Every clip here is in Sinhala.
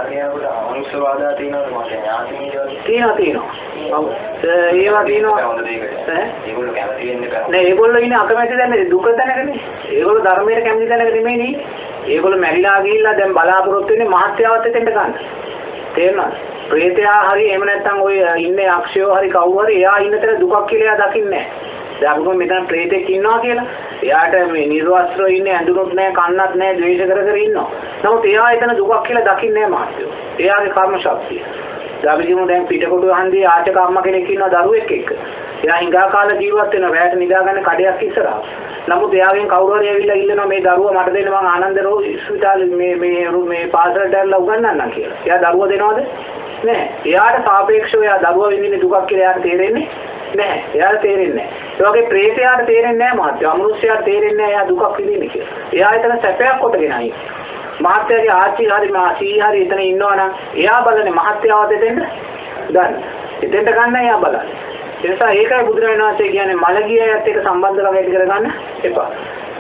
කියනකොට අනුසවාදා තියෙනවා මම ඥාතිනේ තියෙනවා. ඔව්. ඒවා තියෙනවා. හොඳ දෙයකට. ඒගොල්ලෝ කැමති වෙන්නේ කරා. නෑ ඒගොල්ලෝ ඉන්නේ අකමැති දැන් දුක දැනගන්නේ. ඒගොල්ලෝ ධර්මයට කැමති දැනග නෙමෙයිනේ. ඒගොල්ලෝ මැරිලා ගිහිල්ලා දැන් බලාපොරොත්තු වෙන්නේ මහත්යාවත් එතෙන්ට ගන්න. තේරෙනවද? ප්‍රේතයා හරි එහෙම නැත්නම් ඔය ඉන්නේ අක්ෂයෝ හරි කවුරු හරි එයා ඉන්න තැන දුකක් කියලා එයා දකින්නේ නැහැ. දැන් අපි මෙතන ප්‍රේතෙක් ඉන්නවා කියලා. එයාට මේ නිර්වස්ත්‍රව ඉන්නේ ඇඳුනොත් නැහැ කන්නත් නැහැ ද්වේෂ කර කර ඉන්නවා. නමුත් එයා එතන දුකක් කියලා දකින්නේ නැහැ මහත්යෝ. එයාගේ කර්ම ශක්තිය. අපි කියමු දැන් පිටකොටු හන්දියේ ආචක අම්මා කෙනෙක් ඉන්නවා දරුවෙක් එක්ක. එයා හිඟා කාලා ජීවත් වෙනවා රැයට නිදාගන්න කඩයක් ඉස්සරහා. නමුත් එයාගෙන් කවුරු හරි ඇවිල්ලා ඉල්ලනවා මේ දරුවා මට දෙන්න මං ආනන්ද රෝග ස්පිතාලේ මේ පාසලට ඇවිල්ලා උගන්වන්නම් කියලා. එයා දරුවා දෙනවද? නැහැ. එයාට සාපේක්ෂව එයා දරුවා විඳින්නේ දුකක් කියලා එයාට තේරෙන්නේ නැහැ. එයාට තේරෙන්නේ නැහැ. ඒ වගේ ප්‍රේතයාට තේරෙන්නේ නැහැ මහත්ය. අමනුෂ්‍යයාට තේරෙන්නේ නැහැ එයා දුකක් විඳින්නේ කියලා. එයා එතන සැපයක් කොටගෙන ආයි. මහත්යගේ ආච්චි හරි මාසී හරි එතන ඉන්නවනම් එයා බලන්නේ මහත්යව දෙතෙන්ද ගන්න. එතෙන්ට ගන්න එයා බලන්නේ. ඒ නිසා ඒකයි බුදුරජාණන් වහන්සේ කියන්නේ මලගියයත් එක්ක සම්බන්ධකම් ඇති කරගන්න එපා.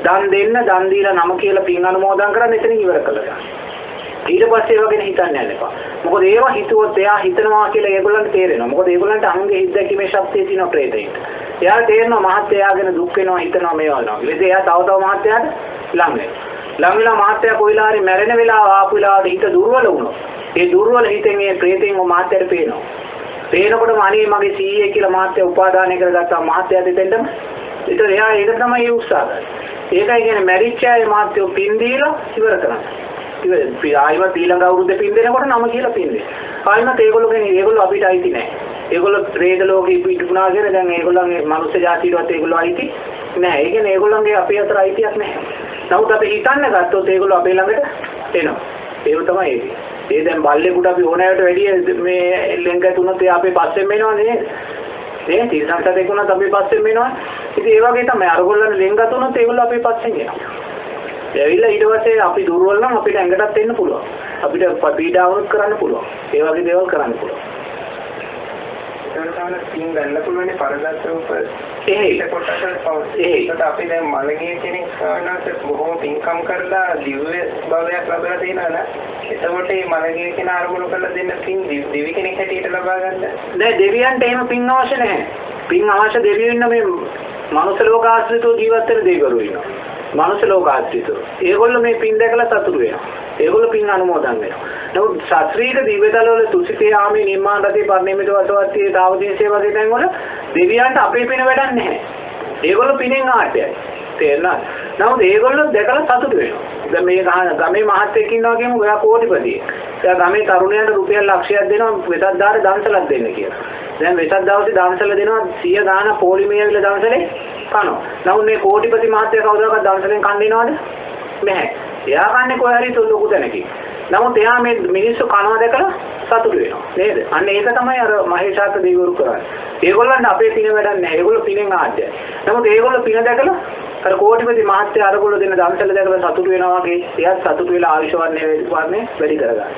දන් දෙන්න දන් දීලා නම කියලා පින් අනුමෝදන් කරන් එතනින් ඉවර කළා. ඊට පස්සේ ඒවා ගැන හිතන්න යන්න එපා. මොකද ඒවා හිතුවොත් එයා හිතනවා කියලා ඒගොල්ලන්ට තේරෙනවා. මොකද ඒගොල්ලන්ට අනුන්ගේ හිත දැකීමේ ශක්තිය තියෙනවා ප්‍රේතයින්ට. එයාට තේරෙනවා මහත්යා ගැන දුක් වෙනවා හිතනවා මේවා වෙනවා. ඊට එයා තව මහත්යාට ලං වෙනවා. ලං වෙලා මහත්යා කොයිලා හරි මැරෙන වෙලාව ආපු වෙලාවට හිත දුර්වල වුණොත් ඒ දුර්වල හිතෙන් මේ ප්‍රේතෙන් මහත්යාට පේනවා. පේනකොටම අනේ මගේ සීයේ කියලා මහත්යා උපාදානය කරගත්තා මහත්යා දෙතෙන්ටම ඊට එයා ඒක තමයි ඒ උත්සාහ කරන්නේ. ඒකයි කියන්නේ මැරිච්ච අය මහත්යෝ පින් දීලා ඉවර කරන්නේ. ආයිමත් ඊළඟ අවුරුද්දේ පින් දෙනකොට නම කියලා පින් දෙන්න. ආයිමත් ඒගොල්ලෝ අපිට අයිති නැහැ. ඒගොල්ලෝ ප්‍රේත ලෝකෙ ඉපදුනා කියලා දැන් ඒගොල්ලන්ගේ මනුස්ස ජාතියවත් ඒගොල්ලෝ අයිති නැහැ. ඒ කියන්නේ ඒගොල්ලන්ගේ අපේ අතර අයිතියක් නැහැ. නමුත් අපි හිතන්න ගත්තොත් ඒගොල්ලෝ අපේ ළඟට එනවා. ඒක තමයි ඒක. ඒ දැන් බල්ලෙකුට අපි ඕනෑවට වැඩිය මේ ලෙන්ග තුනත් එයා අපේ පස්සෙන් එනවනේ නේද? මේ තිරසංසතේ වුණත් අපේ පස්සෙන් එනවා. ඉතින් ඒ වගේ තමයි අරගොල්ලන් ලෙන්ග තුනත් ඒගොල්ලෝ අපේ පස්සෙන් එනවා. ඇවිල්ලා ඊට පස්සේ අපි දුර්වල නම් අපිට ඇඟටත් එන්න පුළුවන්. අපිට පීඩාවුත් කරන්න පුළුවන්. ඒ වගේ දේවල් කරන්න පුළුවන්. ඒක තමයි පින් ගන්න පුළුවන් පරදත්තව ඒකට අපි දැන් මලගේ කෙනෙක් සානස බොහොම පින්කම් කරලා දිව්‍ය භවයක් ලබලා තියෙනවා නේද? එතකොට මේ මලගේ කෙනා අරමුණු කරලා දෙන්න පින් දෙවි කෙනෙක් හැටියට ලබා ගන්න. නෑ දෙවියන්ට එහෙම පින් අවශ්‍ය නැහැ. පින් අවශ්‍ය දෙවියෝ ඉන්න මේ මනුස්ස ලෝක ආශ්‍රිතව ජීවත් වෙන දෙවිවරු ඉන්නවා. මනුස්ස ලෝක ආශ්‍රිතව. ඒගොල්ලෝ මේ පින් දැකලා සතුටු වෙනවා. ඒගොල්ලෝ පින් අනුමෝදන් වෙනවා. නමුත් ශාස්ත්‍රීය දිව්‍යතලවල තුසිතේ ආමේ නිර්මාණ රතේ පරිණිමිත වසවත්තේ තාවදීසේ වගේ තැන්වල දෙවියන්ට අපේ පින වැඩක් නැහැ. ඒගොල්ලෝ පිනෙන් ආටයයි. තේරෙනවද? නමුත් ඒගොල්ලෝ දැකලා සතුටු වෙනවා. දැන් මේ ගමේ මහත්තයෙක් ඉන්නවා කියමු ඔයා කෝටිපතියෙක්. එයා ගමේ තරුණයන්ට රුපියල් ලක්ෂයක් දෙනවා වෙසක් දාට දන්සලක් දෙන්න කියලා. දැන් වෙසක් දවසේ දන්සල දෙනවා 100 ගාන පොලිමේ ඇවිල්ලා දන්සලේ කනවා. නමුත් මේ කෝටිපති මහත්තයා කවදාකවත් දන්සලෙන් කන්නේ නේද? නැහැ. එයා කන්නේ කොහේ හරි ලොකු තැනකින්. නමුත් එයා මේ මිනිස්සු කනවා දැකලා සතුටු වෙනවා නේද? අන්න ඒක තමයි අර මහේශාත දෙවිවරු කරන්නේ. ඒගොල්ලන්ට අපේ පින වැඩක් නැහැ. ඒගොල්ලෝ පිනෙන් ආද්‍යයි. නමුත් ඒගොල්ලෝ පින දැකලා අර කෝටිපති මහත්තයා අරගොල්ලෝ දෙන දන්සල දැකලා සතුටු වෙනවා වගේ එයාත් සතුටු වෙලා ආයුෂවන්නේ වැඩි කරගන්න.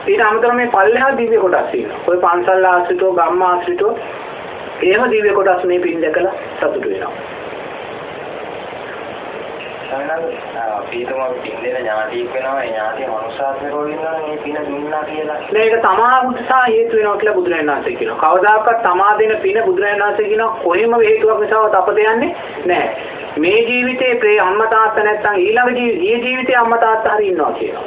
ඊට අමතරව මේ පල්ලෙහා දිව්‍ය කොටස් තියෙනවා. ඔය පන්සල් ආශ්‍රිතව ගම්ම ආශ්‍රිතව එහෙම දිව්‍ය කොටස් මේ පින් දැකලා සතුටු වෙනවා. පීතම පින් දෙන ඥාතියෙක් වෙනවා ඒ ඥාතිය මනුෂ්‍යාත්මකව ඉන්නවා මේ පින දුන්නා කියලා. මේක තමා උත්සාහ හේතු වෙනවා කියලා බුදුරජාණන් වහන්සේ කියනවා. කවදාකවත් තමා දෙන පින බුදුරජාණන් වහන්සේ කියනවා කොහෙම හේතුවක් නිසාවත් අපත යන්නේ නැහැ. මේ ජීවිතේ අම්මා තාත්තා නැත්නම් ඊළඟ ජීවිතේ අම්මා තාත්තා හරි ඉන්නවා කියනවා.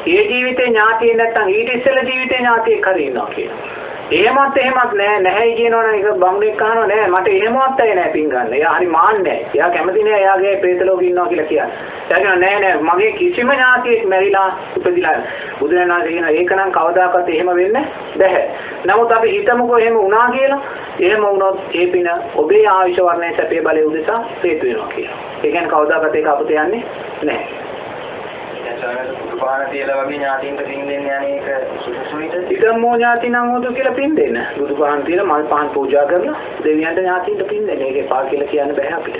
ඒ ජීවිතේ ඥාතිය නැත්නම් ඊට ඉස්සෙල්ලා ජීවිතේ ඥාතියෙක් හරි ඉන්නවා කියනවා. එහෙමත් නැහැ කියනවනම් ඒක බම්බෙක් අහනවා නෑ මට එහෙමවත් ඇයි නෑ පින් ගන්න. එයා හරි මාන්නේ. එයා කැමති නෑ එයාගේ പ്രേත ලෝකේ ඉන්නවා කියලා කියන්නේ. එයා කියනවා නෑ මගේ කිසිම ඥාතියෙක් මැරිලා උපදිලා බුදුරජාණන් වහන්සේ කියනවා ඒකනම් කවදාකවත් එහෙම වෙන්නේ නැහැ. නමුත් අපි හිතමුකෝ එහෙම වුණා කියලා. එහෙම වුණොත් ඒ පින ඔබේ ආයුෂ වර්ණයේ සැපේ බලය උදෙසා හේතු වෙනවා කියලා. ඒ කියන්නේ කවදාකවත් ඒක අපත යන්නේ නැහැ. බුදුපහන තියලා වගේ ඥාතියින්ට පින් දෙන්න යන්නේ ඒක සුසුසුයිද? ඉදම්මෝ ඥාතිනම් හොතු කියලා පින් දෙන්න. බුදුපහන තියලා මල් පහන් පූජා කරලා දෙවියන්ට ඥාතියින්ට පින් දෙන්න. ඒකේ පා කියලා කියන්න බෑ අපිට.